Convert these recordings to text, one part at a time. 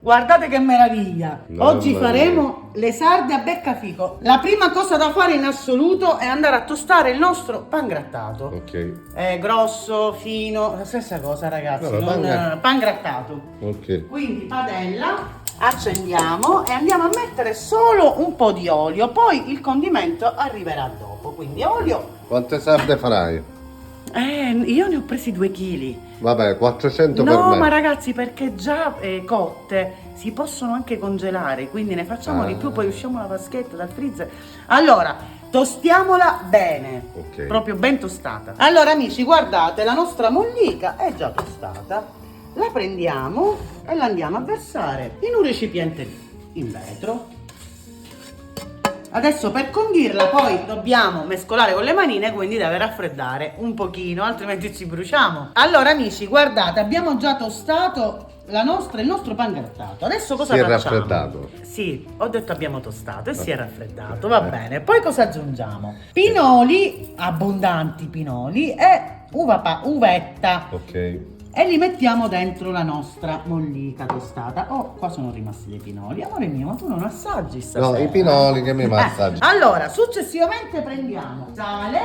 Guardate che meraviglia! Oggi Mamma faremo le sarde a beccafico. La prima cosa da fare in assoluto è andare a tostare il nostro pangrattato. Ok. È grosso, fino, la stessa cosa ragazzi, No, pangrattato. Ok. Quindi padella, accendiamo e andiamo a mettere solo un po' di olio, poi il condimento arriverà dopo. Quindi olio. Quante sarde farai? Io ne ho presi 2 kg. Vabbè, 400 per No, me. ma ragazzi, perché già cotte si possono anche congelare, quindi ne facciamo di più, poi usciamo la vaschetta dal freezer. Allora, tostiamola bene, Ok. proprio ben tostata. Allora amici, guardate, la nostra mollica è già tostata. La prendiamo e la andiamo a versare in un recipiente in vetro. Adesso per condirla poi dobbiamo mescolare con le manine, quindi deve raffreddare un pochino, altrimenti ci bruciamo. Allora amici, guardate, abbiamo già tostato il nostro pangrattato. Adesso cosa Si è facciamo? raffreddato. Sì, ho detto abbiamo tostato e si è raffreddato, va bene. Poi cosa aggiungiamo? Pinoli, abbondanti pinoli e uvetta. Ok. E li mettiamo dentro la nostra mollica tostata. Oh, qua sono rimasti dei pinoli. Amore mio, ma tu non assaggi stasera? No, i pinoli che mi massaggi. Allora, successivamente prendiamo sale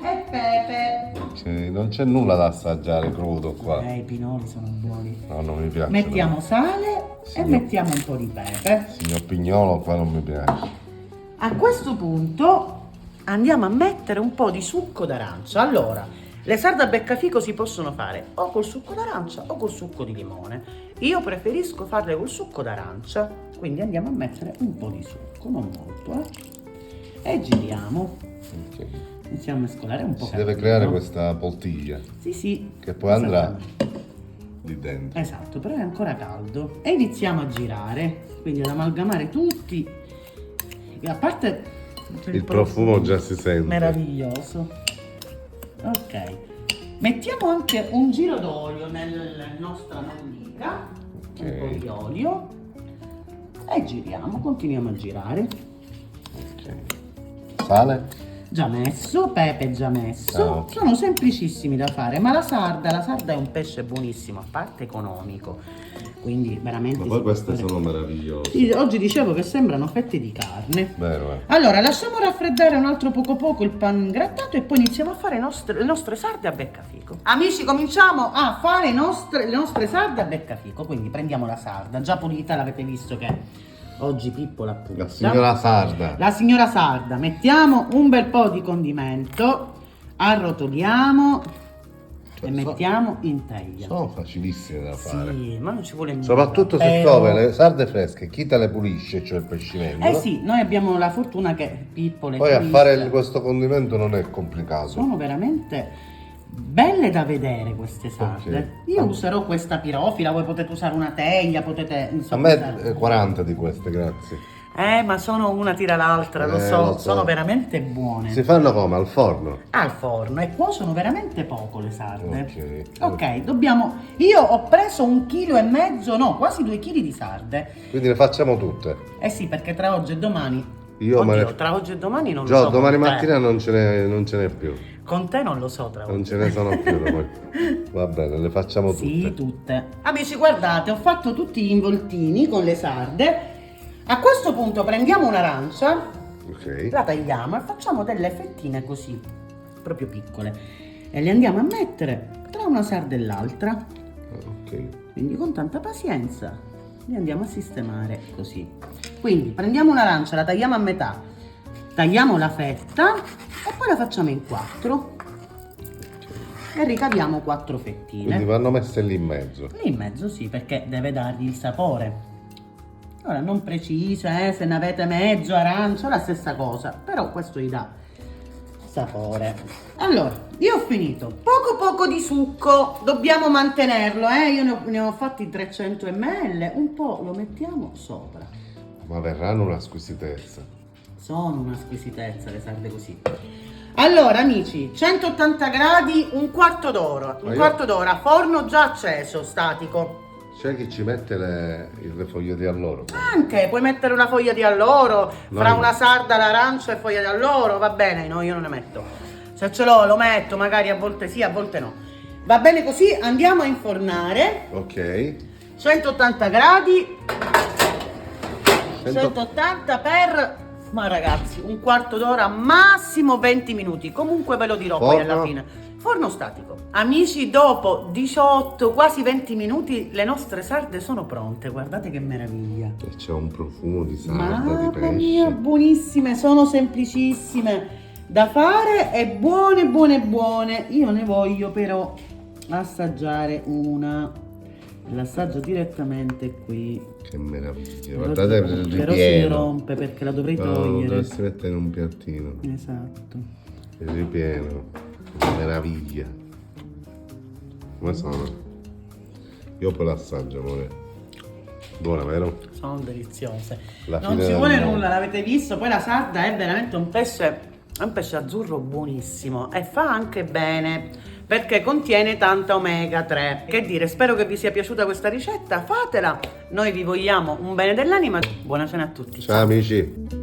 e pepe. Non c'è nulla da assaggiare crudo qua. I pinoli sono buoni. No, non mi piace. Mettiamo sale e mettiamo un po' di pepe. Signor Pignolo qua non mi piace. A questo punto andiamo a mettere un po' di succo d'arancia. Allora, le sarde a beccafico si possono fare o col succo d'arancia o col succo di limone. Io preferisco farle col succo d'arancia, quindi andiamo a mettere un po' di succo, non molto, e giriamo. Ok. Iniziamo a mescolare un po'. Si deve creare questa poltiglia Sì, sì. che poi andrà Esattamente. di dentro. Esatto, però è ancora caldo. E iniziamo a girare, quindi ad amalgamare tutti. E a parte Il profumo già si sente. meraviglioso. Ok, mettiamo anche un giro d'olio nella nostra mollica, un po' di olio e giriamo, continuiamo a girare. Ok. Sale? Già messo, pepe già messo, ok. sono semplicissimi da fare, ma la sarda è un pesce buonissimo, a parte economico, quindi veramente... Ma poi queste sono meravigliose. Sì, oggi dicevo che sembrano fette di carne. Vero, Allora, lasciamo raffreddare un altro poco il pangrattato e poi iniziamo a fare le nostre sarde a beccafico. Amici, cominciamo a fare le nostre sarde a beccafico, quindi prendiamo la sarda, già pulita, l'avete visto che... Oggi Pippo l'ha pulita. La signora sarda. La signora sarda. Mettiamo un bel po' di condimento, arrotoliamo e mettiamo in teglia. Sono facilissime da fare. Sì, ma non ci vuole nulla. Soprattutto se però- trovi le sarde fresche, chi te le pulisce, cioè il pescivendolo. sì, noi abbiamo la fortuna che Pippo le Poi a pulisce. fare questo condimento non è complicato. Sono veramente belle da vedere queste sarde. Ok. Io userò questa pirofila, voi potete usare una teglia, potete... A insomma, me usare- 40 di queste, grazie. ma sono una tira l'altra, lo so, lo so. sono veramente buone. Si fanno come? Al forno? Al forno, e cuociono veramente poco le sarde. Ok. Ok, dobbiamo... Io ho preso 1,5 kg, no, quasi 2 kg di sarde. Quindi le facciamo tutte. Eh sì, perché tra oggi e domani... Io me ne- tra oggi e domani non lo Già, so. domani con te. mattina non ce n'è più. Con te non lo so tra Non oggi. ce ne sono più. domani. Va bene, le facciamo Sì, tutte. tutte. Amici, guardate, ho fatto tutti gli involtini con le sarde. A questo punto prendiamo un'arancia, Ok. la tagliamo e facciamo delle fettine così, proprio piccole. E le andiamo a mettere tra una sarda e l'altra. Ok. Quindi con tanta pazienza li andiamo a sistemare così. Quindi prendiamo un'arancia, la tagliamo a metà, tagliamo la fetta e poi la facciamo in 4 e ricaviamo 4 fettine. Quindi vanno messe lì in mezzo. Lì in mezzo sì, perché deve dargli il sapore. Ora non preciso, se ne avete mezzo arancia, la stessa cosa, però questo gli dà sapore. Allora, io ho finito. Poco di succo, dobbiamo mantenerlo, io ne ho fatti 300 ml, un po' lo mettiamo sopra. Ma verranno una squisitezza. Sono una squisitezza le sarde così. Allora amici, 180 gradi, un quarto d'ora, forno già acceso, statico. C'è chi ci mette le foglie di alloro. Anche, puoi mettere una foglia di alloro, fra No. una sarda, l'arancia e foglia di alloro, va bene, no, io non ne metto. Se ce l'ho, lo metto, magari a volte sì, a volte no. Va bene così, andiamo a infornare Ok. 180 gradi, 100 180 per, ma ragazzi, un quarto d'ora, massimo 20 minuti. Comunque ve lo dirò poi Forno? alla fine. Forno statico. Amici, dopo 18, quasi 20 minuti, le nostre sarde sono pronte. Guardate che meraviglia. E c'è un profumo di sarda, di Mamma mia, pesce. buonissime, sono semplicissime da fare e buone, buone, buone. Io ne voglio però assaggiare una. L'assaggio direttamente qui. Che meraviglia. Però Guardate il però si ripieno. rompe perché la dovrei No, togliere. dovresti mettere in un piattino. Esatto. Il ripieno. Che meraviglia. Come sono? Io poi l'assaggio, amore. Buona, vero? Sono deliziose. La Non fine ci del vuole mondo. nulla, l'avete visto? Poi la sarda è veramente un pesce azzurro buonissimo e fa anche bene perché contiene tanta omega 3. Che dire, spero che vi sia piaciuta questa ricetta, fatela. Noi vi vogliamo un bene dell'anima. Buona cena a tutti. Ciao amici.